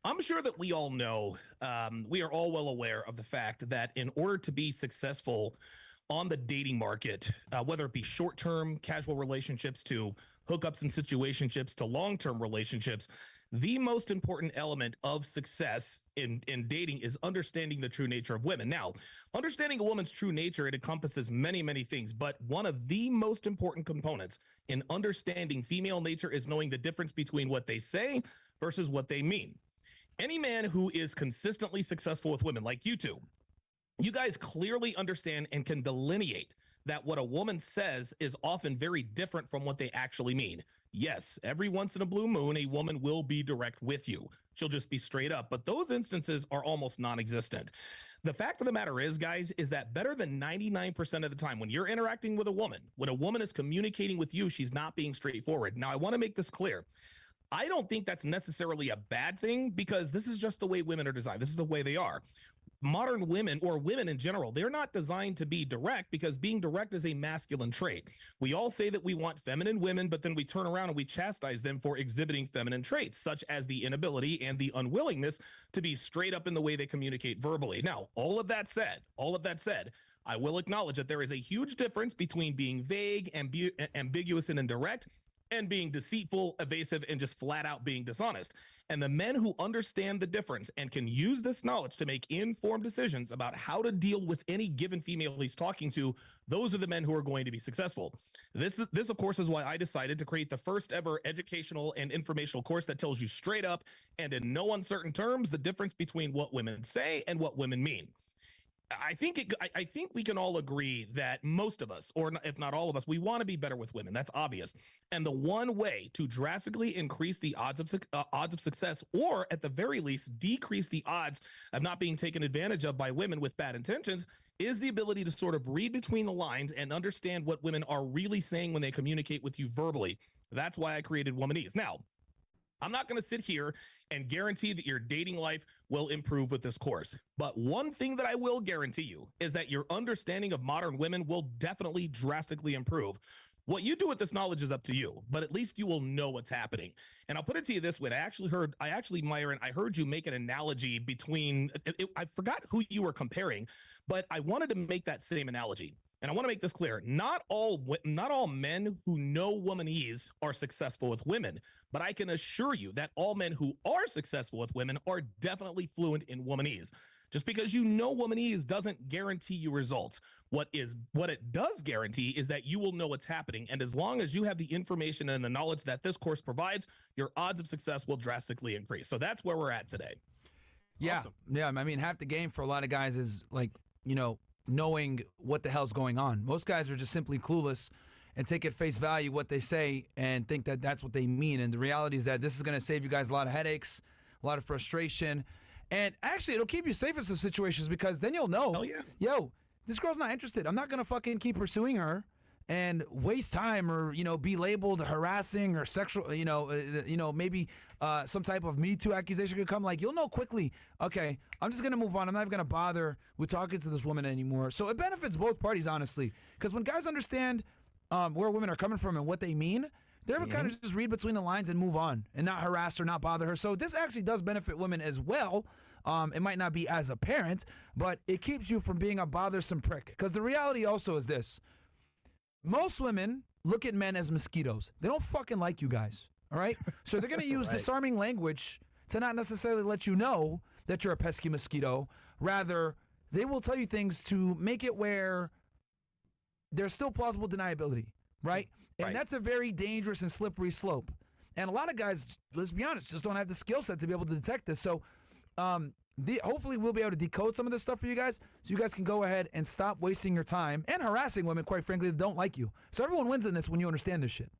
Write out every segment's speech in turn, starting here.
I'm sure that we all know, we are all well aware of the fact that in order to be successful on the dating market, whether it be short-term casual relationships to hookups and situationships to long-term relationships, the most important element of success in dating is understanding the true nature of women. Now, understanding a woman's true nature, it encompasses many, many things, but one of the most important components in understanding female nature is knowing the difference between what they say versus what they mean. Any man who is consistently successful with women, like you two, you guys clearly understand and can delineate that what a woman says is often very different from what they actually mean. Yes, every once in a blue moon, a woman will be direct with you. She'll just be straight up, but those instances are almost non-existent. The fact of the matter is, guys, is that better than 99% of the time when you're interacting with a woman, when a woman is communicating with you, she's not being straightforward. Now, I want to make this clear. I don't think that's necessarily a bad thing because this is just the way women are designed. This is the way they are. Modern women, or women in general, they're not designed to be direct because being direct is a masculine trait. We all say that we want feminine women, but then we turn around and we chastise them for exhibiting feminine traits, such as the inability and the unwillingness to be straight up in the way they communicate verbally. Now, all of that said, I will acknowledge that there is a huge difference between being vague, ambiguous, and indirect, and being deceitful, evasive, and just flat out being dishonest. And the men who understand the difference and can use this knowledge to make informed decisions about how to deal with any given female he's talking to, those are the men who are going to be successful. This, of course, is why I decided to create the first ever educational and informational course that tells you straight up and in no uncertain terms the difference between what women say and what women mean. I think we can all agree that most of us, or if not all of us, we want to be better with women. That's obvious. And the one way to drastically increase the odds of success, or at the very least decrease the odds of not being taken advantage of by women with bad intentions, is the ability to sort of read between the lines and understand what women are really saying when they communicate with you verbally. That's why I created Womanese. Now, I'm not going to sit here and guarantee that your dating life will improve with this course. But one thing that I will guarantee you is that your understanding of modern women will definitely drastically improve. What you do with this knowledge is up to you, but at least you will know what's happening. And I'll put it to you this way. Myron, I heard you make an analogy between, I forgot who you were comparing, but I wanted to make that same analogy. And I want to make this clear. Not all men who know womanese are successful with women, but I can assure you that all men who are successful with women are definitely fluent in womanese. Just because you know womanese doesn't guarantee you results. What it does guarantee is that you will know what's happening. And as long as you have the information and the knowledge that this course provides, your odds of success will drastically increase. So that's where we're at today. Yeah. Awesome. Yeah. I mean, half the game for a lot of guys is like, knowing what the hell's going on. Most guys are just simply clueless and take at face value what they say and think that that's what they mean. And the reality is that this is going to save you guys a lot of headaches, a lot of frustration. And actually, it'll keep you safe in some situations because then you'll know, Oh, yeah. Yo, this girl's not interested. I'm not going to fucking keep pursuing her and waste time or, be labeled harassing or sexual, maybe some type of Me Too accusation could come. Like, you'll know quickly, okay, I'm just going to move on. I'm not even going to bother with talking to this woman anymore. So it benefits both parties, honestly. Because when guys understand where women are coming from and what they mean, they're able to kind of just read between the lines and move on and not harass her, not bother her. So this actually does benefit women as well. It might not be as apparent, but it keeps you from being a bothersome prick. Because the reality also is this. Most women look at men as mosquitoes. They don't fucking like you guys, all right? So they're going to use disarming language to not necessarily let you know that you're a pesky mosquito. Rather, they will tell you things to make it where there's still plausible deniability, right? And that's a very dangerous and slippery slope. And a lot of guys, let's be honest, just don't have the skill set to be able to detect this. So hopefully we'll be able to decode some of this stuff for you guys so you guys can go ahead and stop wasting your time and harassing women, quite frankly, that don't like you. So everyone wins in this when you understand this shit.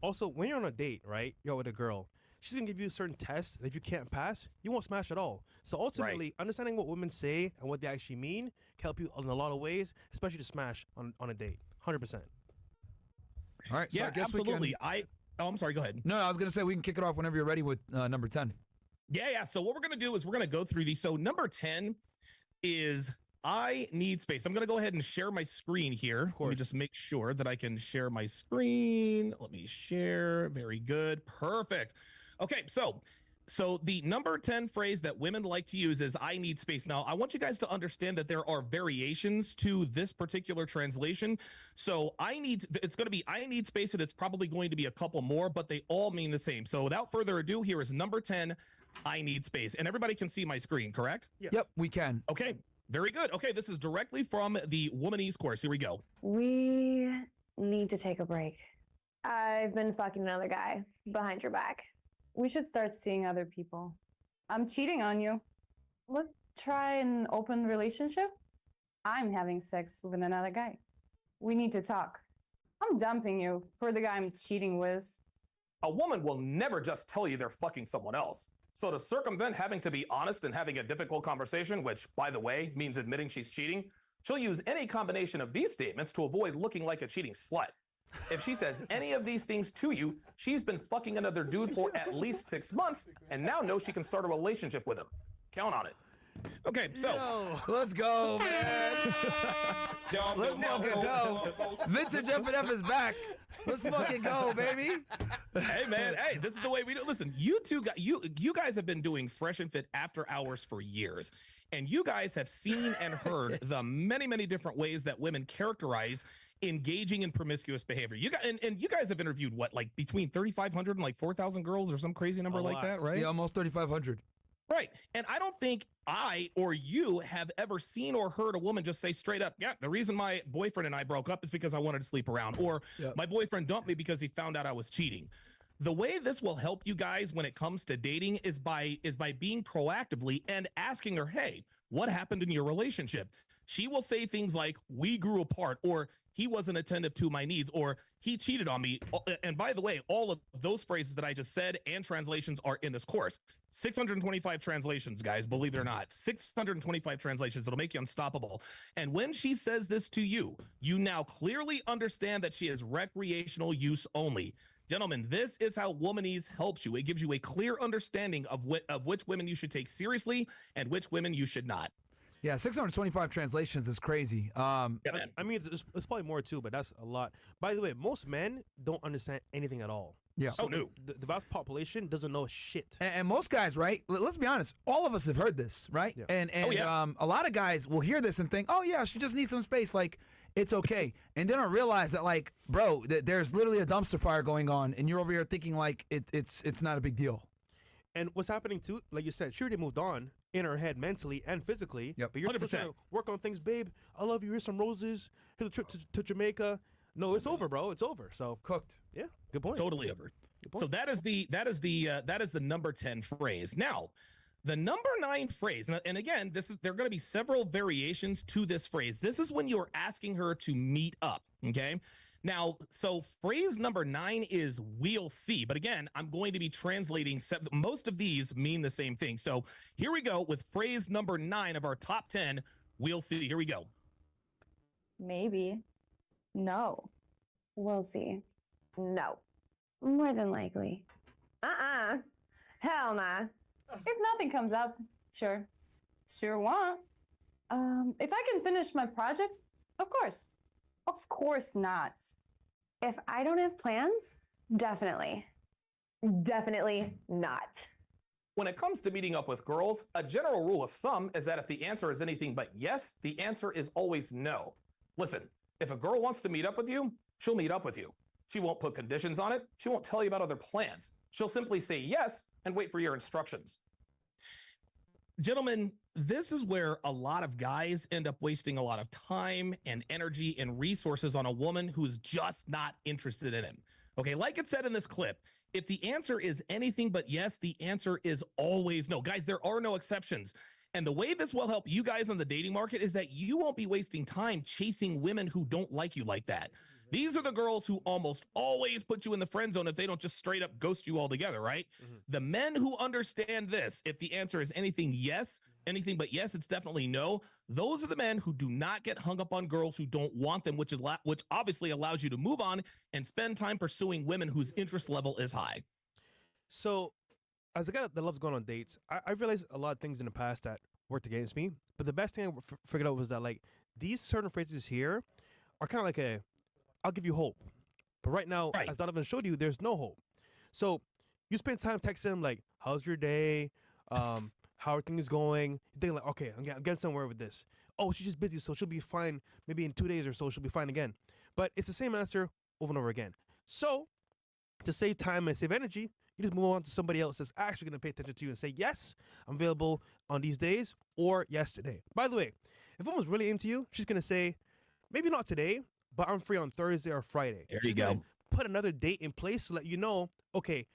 Also, when you're on a date, right, you're with a girl, she's going to give you certain tests, and if you can't pass, you won't smash at all. So ultimately, understanding what women say and what they actually mean can help you in a lot of ways, especially to smash on a date. 100%. All right. So Yeah, I guess absolutely. I'm sorry, go ahead. No, I was going to say we can kick it off whenever you're ready with number 10. Yeah. So what we're going to do is we're going to go through these. So number 10 is I need space. I'm going to go ahead and share my screen here. Let me just make sure that I can share my screen. Let me share. Very good. Perfect. Okay. So So the number 10 phrase that women like to use is "I need space." Now, I want you guys to understand that there are variations to this particular translation. So it's going to be "I need space," and it's probably going to be a couple more, but they all mean the same. So without further ado, here is number 10, "I need space." And everybody can see my screen, correct? Yes. Yep, we can. Okay, very good. Okay, this is directly from the womanese course. Here we go. We need to take a break. I've been fucking another guy behind your back. We should start seeing other people. I'm cheating on you. Let's try an open relationship. I'm having sex with another guy. We need to talk. I'm dumping you for the guy I'm cheating with. A woman will never just tell you they're fucking someone else. So to circumvent having to be honest and having a difficult conversation, which, by the way, means admitting she's cheating, she'll use any combination of these statements to avoid looking like a cheating slut. If she says any of these things to you, she's been fucking another dude for at least 6 months and now knows she can start a relationship with him. Count on it. Okay, so Let's go, man. Let's fucking go. Vintage F&F is back. Let's fucking go, baby. hey man, hey, this is the way we do. Listen, you guys have been doing Fresh and Fit after hours for years, and you guys have seen and heard the many different ways that women characterize engaging in promiscuous behavior. You guys and you guys have interviewed what, like between 3,500 and like 4,000 girls or some crazy number like that, right? Yeah, almost 3,500. Right. And I don't think I or you have ever seen or heard a woman just say straight up, "Yeah, the reason my boyfriend and I broke up is because I wanted to sleep around," or "My boyfriend dumped me because he found out I was cheating." The way this will help you guys when it comes to dating is by being proactively and asking her, "Hey, what happened in your relationship?" She will say things like, "We grew apart," or "He wasn't attentive to my needs," or "He cheated on me." And by the way, all of those phrases that I just said and translations are in this course. 625 translations, guys, believe it or not. 625 translations. It'll make you unstoppable. And when she says this to you, you now clearly understand that she is recreational use only. Gentlemen, this is how womanese helps you. It gives you a clear understanding of which women you should take seriously and which women you should not. Yeah, 625 translations is crazy. Yeah, man. I mean, it's probably more too, but that's a lot. By the way, most men don't understand anything at all. Yeah. Oh, no. The vast population doesn't know shit. And most guys, right? Let's be honest. All of us have heard this, right? Yeah. And yeah. a lot of guys will hear this and think, "Oh yeah, she just needs some space. Like, it's okay." And then I realize that, like, bro, there's literally a dumpster fire going on, and you're over here thinking like it's not a big deal. And what's happening too, like you said, she already moved on in her head mentally and physically. Yep. But you're still 100%. trying to work on things, babe. I love you. Here's some roses. Here's a trip to Jamaica. No, it's over, bro. It's over. So Cooked. yeah, good point. Totally over. Good point. So that is the number 10 phrase. Now, the number 9 phrase, and again, there are going to be several variations to this phrase. This is when you're asking her to meet up. Okay. Now, so phrase number 9 is "we'll see." But again, I'm going to be translating. Most of these mean the same thing. So here we go with phrase number 9 of our top 10. "We'll see." Here we go. Maybe. No. We'll see. No. More than likely. Hell nah. If nothing comes up, sure. Sure won't. If I can finish my project, of course. Of course not. If I don't have plans, definitely. Definitely not. When it comes to meeting up with girls, a general rule of thumb is that if the answer is anything but yes, the answer is always no. Listen, if a girl wants to meet up with you, she'll meet up with you. She won't put conditions on it. She won't tell you about other plans. She'll simply say yes and wait for your instructions. Gentlemen, this is where a lot of guys end up wasting a lot of time and energy and resources on a woman who's just not interested in him. Okay, like it said in this clip, if the answer is anything but yes, the answer is always no. Guys, there are no exceptions. And the way this will help you guys on the dating market is that you won't be wasting time chasing women who don't like you like that. These are the girls who almost always put you in the friend zone if they don't just straight up ghost you altogether, right? Mm-hmm. The men who understand this, if the answer is anything but yes, it's definitely no. Those are the men who do not get hung up on girls who don't want them, which obviously allows you to move on and spend time pursuing women whose interest level is high. So, as a guy that loves going on dates, I realized a lot of things in the past that worked against me. But the best thing I figured out was that, like, these certain phrases here are kind of like I'll give you hope. But right now, as Donovan showed you, there's no hope. So You spend time texting them like, how's your day? How are things going? You think like, okay, I'm getting somewhere with this. Oh, she's just busy, so she'll be fine. Maybe in 2 days or so, she'll be fine again. But it's the same answer over and over again. So to save time and save energy, you just move on to somebody else that's actually going to pay attention to you and say, yes, I'm available on these days, or yes, today. By the way, if someone's really into you, she's going to say, maybe not today, but I'm free on Thursday or Friday. There She's you gonna go. Put another date in place to let you know, okay,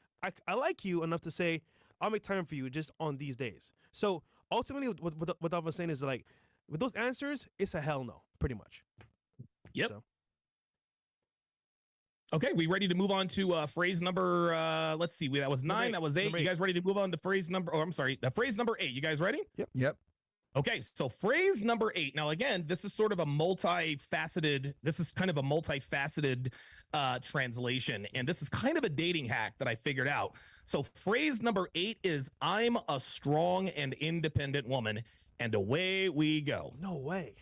I like you enough to say, I'll make time for you just on these days. So ultimately, what I was saying is like, with those answers, it's a hell no, pretty much. Yep. So. Okay, we ready to move on to phrase number, let's see, that was 9, that was 8. Number You 8. guys ready to move on to phrase number, oh, I'm sorry, phrase number 8. You guys ready? Yep. Okay, so phrase number 8. Now, again, this is sort of a multifaceted translation, and this is kind of a dating hack that I figured out. So phrase number 8 is, I'm a strong and independent woman, and away we go. No way.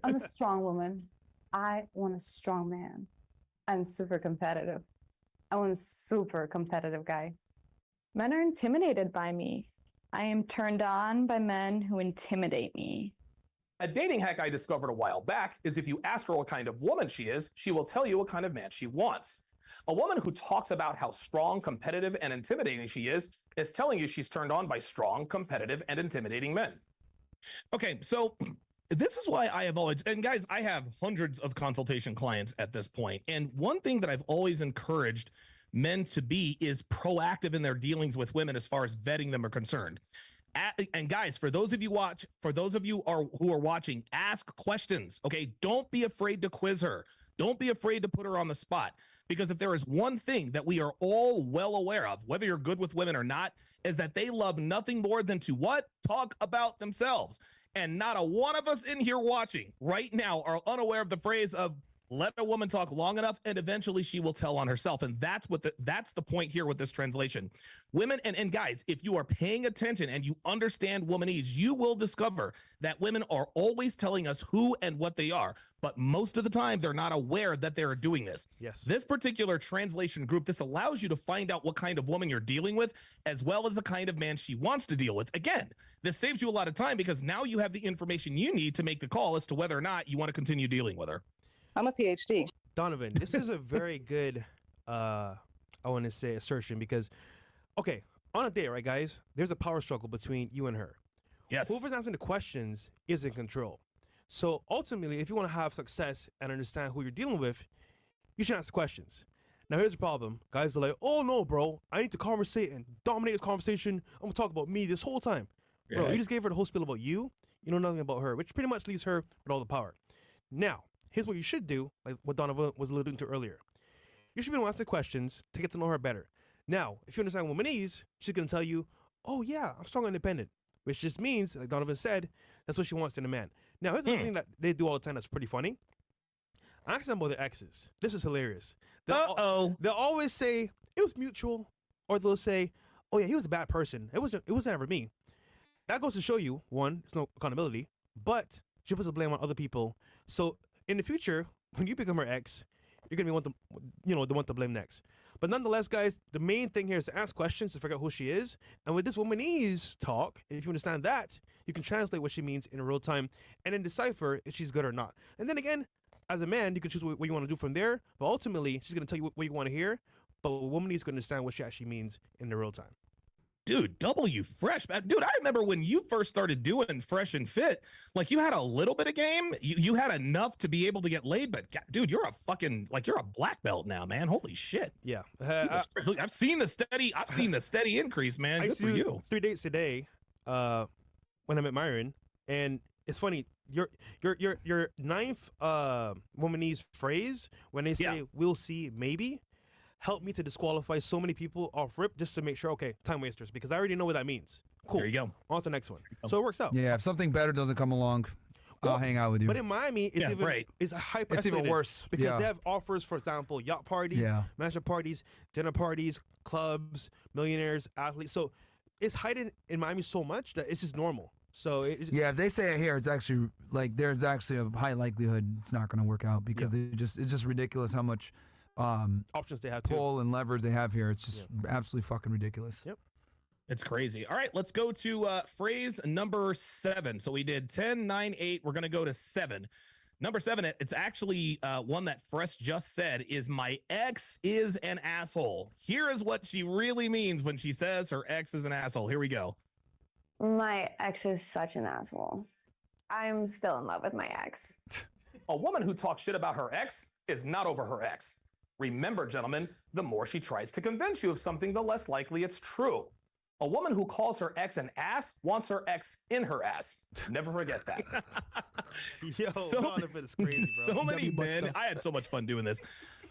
I'm a strong woman. I want a strong man. I'm super competitive. I want a super competitive guy. Men are intimidated by me. I am turned on by men who intimidate me. A dating hack I discovered a while back is if you ask her what kind of woman she is, she will tell you what kind of man she wants. A woman who talks about how strong, competitive, and intimidating she is telling you she's turned on by strong, competitive, and intimidating men. Okay, so this is why I have always, and guys, I have hundreds of consultation clients at this point. And one thing that I've always encouraged men to be is proactive in their dealings with women as far as vetting them are concerned. And guys, for those of you who are watching, ask questions. Okay, don't be afraid to quiz her. Don't be afraid to put her on the spot. Because if there is one thing that we are all well aware of, whether you're good with women or not, is that they love nothing more than to what? Talk about themselves. And not a one of us in here watching right now are unaware of the phrase of let a woman talk long enough and eventually she will tell on herself. And that's the point here with this translation. Women and guys, if you are paying attention and you understand womanese, you will discover that women are always telling us who and what they are. But most of the time, they're not aware that they're doing this. Yes. This particular translation group, this allows you to find out what kind of woman you're dealing with, as well as the kind of man she wants to deal with. Again, this saves you a lot of time because now you have the information you need to make the call as to whether or not you want to continue dealing with her. I'm a PhD. Donovan, this is a very good, I want to say, assertion because, okay, on a date, right, guys, there's a power struggle between you and her. Yes. Whoever's answering the questions is in control. So ultimately, if you want to have success and understand who you're dealing with, you should ask questions. Now, here's the problem. Guys are like, oh, no, bro, I need to conversate and dominate this conversation. I'm going to talk about me this whole time. Yeah. Bro, you just gave her the whole spiel about you. You know nothing about her, which pretty much leaves her with all the power. Now, here's what you should do, like what Donovan was alluding to earlier. You should be able to answer questions to get to know her better. Now, if you understand womanese, she's going to tell you, oh, yeah, I'm strong and independent, which just means, like Donovan said, that's what she wants in a man. Now, here's the thing that they do all the time that's pretty funny. Ask them about their exes. This is hilarious. They'll always say, it was mutual, or they'll say, oh, yeah, he was a bad person. It wasn't ever me. That goes to show you, one, there's no accountability, but she puts the blame on other people. So in the future, when you become her ex, you're gonna be the one to blame next. But nonetheless, guys, the main thing here is to ask questions to figure out who she is. And with this womanese talk, if you understand that, you can translate what she means in real time and then decipher if she's good or not. And then again, as a man, you can choose what you want to do from there. But ultimately, she's gonna tell you what you want to hear. But womanese can understand what she actually means in the real time. Dude, W Fresh. Dude, I remember when you first started doing Fresh and Fit, like you had a little bit of game. You had enough to be able to get laid, but God, dude, you're a black belt now, man. Holy shit. Yeah. Look, I've seen the steady increase, man. I Good for you. 3 dates a day when I met Myron. And it's funny, your ninth womanese phrase, when they say we'll see, maybe, helped me to disqualify so many people off rip just to make sure, okay, time wasters, because I already know what that means. Cool. There you go. On to the next one. So it works out. Yeah, if something better doesn't come along, I'll hang out with you. But in Miami, it's a hyper. It's even worse. Because they have offers, for example, yacht parties, mansion parties, dinner parties, clubs, millionaires, athletes. So it's hidden in Miami so much that it's just normal. So if they say it here, it's actually like there's actually a high likelihood it's not going to work out because it's just ridiculous how much options they have too. pull and leverage they have here. It's just absolutely fucking ridiculous. Yep. It's crazy. All right, let's go to phrase number 7. So we did 10, 9, 8. We're going to go to 7. Number 7, it's actually one that Fresh just said is my ex is an asshole. Here is what she really means when she says her ex is an asshole. Here we go. My ex is such an asshole. I'm still in love with my ex. A woman who talks shit about her ex is not over her ex. Remember, gentlemen, the more she tries to convince you of something, the less likely it's true. A woman who calls her ex an ass wants her ex in her ass. Never forget that. Yo, it's crazy, bro. So many men. I had so much fun doing this.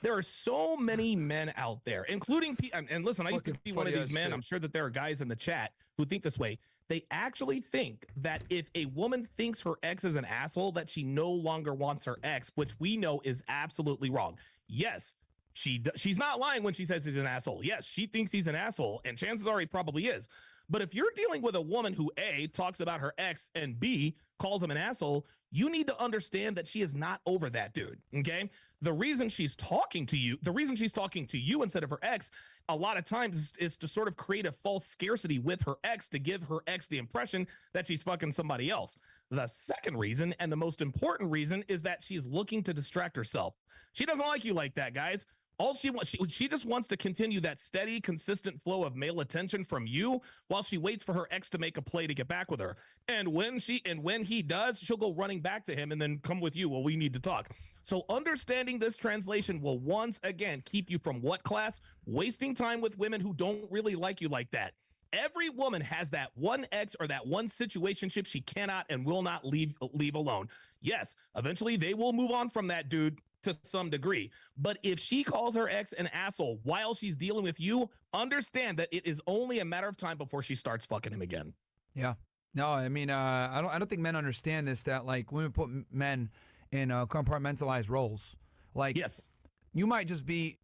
There are so many men out there, including and listen, I used to be one of these men. I'm sure that there are guys in the chat who think this way. They actually think that if a woman thinks her ex is an asshole, that she no longer wants her ex, which we know is absolutely wrong. Yes, she's not lying when she says he's an asshole. Yes, she thinks he's an asshole, and chances are he probably is. But if you're dealing with a woman who A, talks about her ex, and B, calls him an asshole, you need to understand that she is not over that dude, okay? The reason she's talking to you instead of her ex, a lot of times is to sort of create a false scarcity with her ex to give her ex the impression that she's fucking somebody else. The second reason, and the most important reason, is that she's looking to distract herself. She doesn't like you like that, guys. All she wants, she just wants to continue that steady, consistent flow of male attention from you while she waits for her ex to make a play to get back with her. And when he does, she'll go running back to him and then come with you. Well, we need to talk. So understanding this translation will once again keep you from what class? Wasting time with women who don't really like you like that. Every woman has that one ex or that one situationship she cannot and will not leave alone. Yes, eventually they will move on from that dude to some degree. But if she calls her ex an asshole while she's dealing with you, understand that it is only a matter of time before she starts fucking him again. Yeah. No, I mean, I don't think men understand this, that like women put men in compartmentalized roles. Like, yes, you might just be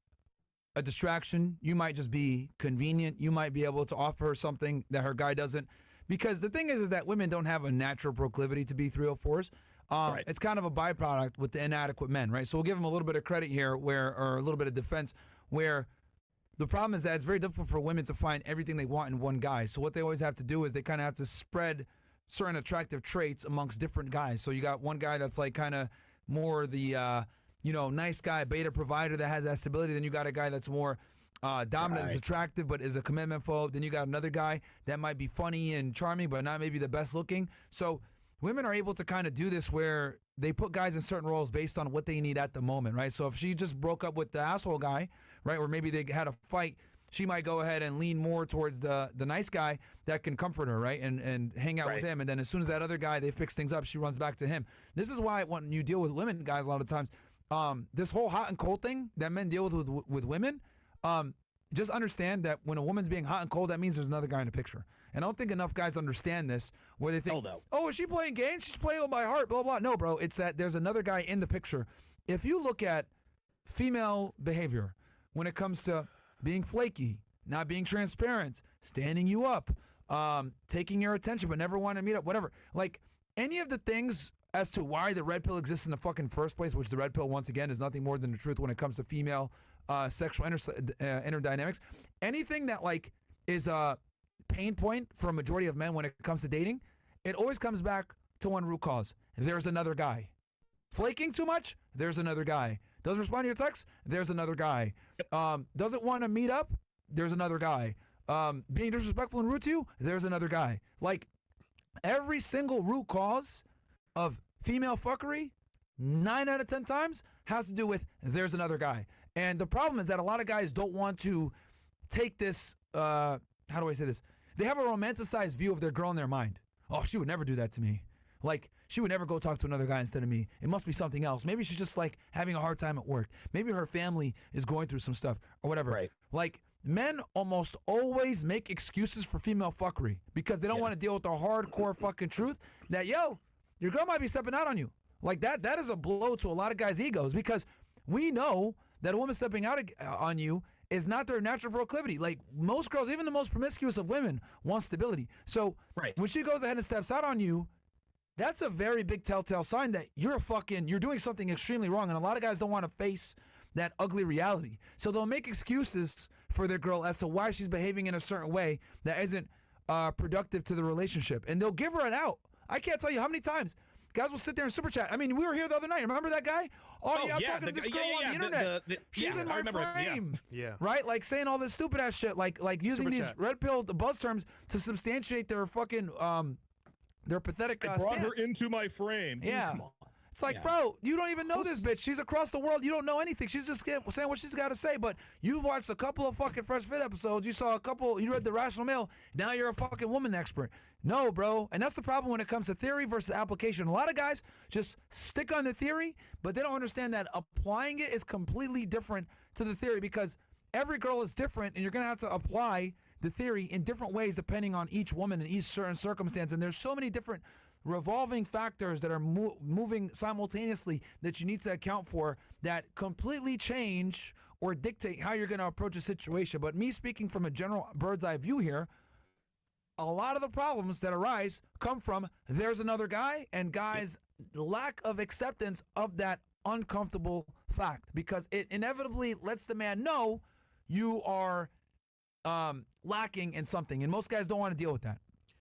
a distraction. You might just be convenient. You might be able to offer her something that her guy doesn't. Because the thing is that women don't have a natural proclivity to be 304s. Right. It's kind of a byproduct with the inadequate men, right? So we'll give them a little bit of credit here, or a little bit of defense, where the problem is that it's very difficult for women to find everything they want in one guy. So what they always have to do is they kind of have to spread certain attractive traits amongst different guys. So you got one guy that's like kind of more the, nice guy, beta provider that has that stability. Then you got a guy that's more dominant, is attractive, but is a commitment phobe. Then you got another guy that might be funny and charming, but not maybe the best looking. So women are able to kind of do this where they put guys in certain roles based on what they need at the moment, right? So if she just broke up with the asshole guy, right, or maybe they had a fight, she might go ahead and lean more towards the nice guy that can comfort her, right, and hang out with him. And then as soon as that other guy, they fix things up, she runs back to him. This is why when you deal with women, guys, a lot of times, this whole hot and cold thing that men deal with women, just understand that when a woman's being hot and cold, that means there's another guy in the picture. And I don't think enough guys understand this, where they think, oh, is she playing games? She's playing with my heart, blah, blah. No, bro, it's that there's another guy in the picture. If you look at female behavior when it comes to being flaky, not being transparent, standing you up, taking your attention but never wanting to meet up, whatever. Like, any of the things as to why the red pill exists in the fucking first place, which the red pill, once again, is nothing more than the truth when it comes to female sexual inner dynamics. Anything that, like, is a pain point for a majority of men when it comes to dating, it always comes back to one root cause. There's another guy. Flaking too much? There's another guy. Doesn't respond to your texts? There's another guy. Doesn't want to meet up? There's another guy. Being disrespectful and rude to you? There's another guy. Like, every single root cause of female fuckery, 9 out of 10 times, has to do with there's another guy. And the problem is that a lot of guys don't want to take this, how do I say this? They have a romanticized view of their girl in their mind. Oh, she would never do that to me. Like, she would never go talk to another guy instead of me. It must be something else. Maybe she's just, like, having a hard time at work. Maybe her family is going through some stuff or whatever. Right. Like, men almost always make excuses for female fuckery because they don't want to deal with the hardcore fucking truth that, yo, your girl might be stepping out on you. Like, that is a blow to a lot of guys' egos, because we know that a woman stepping out on you is not their natural proclivity. Like, most girls, even the most promiscuous of women, want stability. So when she goes ahead and steps out on you, that's a very big telltale sign that you're doing something extremely wrong. And a lot of guys don't want to face that ugly reality. So they'll make excuses for their girl as to why she's behaving in a certain way that isn't productive to the relationship. And they'll give her an out. I can't tell you how many times guys will sit there and super chat. I mean, we were here the other night. Remember that guy? Oh yeah, I'm talking to this girl on the internet. She's in my frame. Yeah. Right? Like saying all this stupid ass shit, like using Super these chat. red pill buzz terms to substantiate their fucking their pathetic I brought stance. her into my frame. Dude, Yeah. come on. It's like, Yeah. bro, you don't even know this bitch. She's across the world. You don't know anything. She's just saying what she's got to say. But you've watched a couple of fucking Fresh Fit episodes. You saw a couple. You read The Rational Male. Now you're a fucking woman expert. No, bro. And that's the problem when it comes to theory versus application. A lot of guys just stick on the theory, but they don't understand that applying it is completely different to the theory because every girl is different, and you're going to have to apply the theory in different ways depending on each woman and each certain circumstance. And there's so many different revolving factors that are moving simultaneously that you need to account for that completely change or dictate how you're going to approach a situation. But me speaking from a general bird's eye view here, a lot of the problems that arise come from there's another guy and guys' lack of acceptance of that uncomfortable fact because it inevitably lets the man know you are lacking in something. And most guys don't want to deal with that.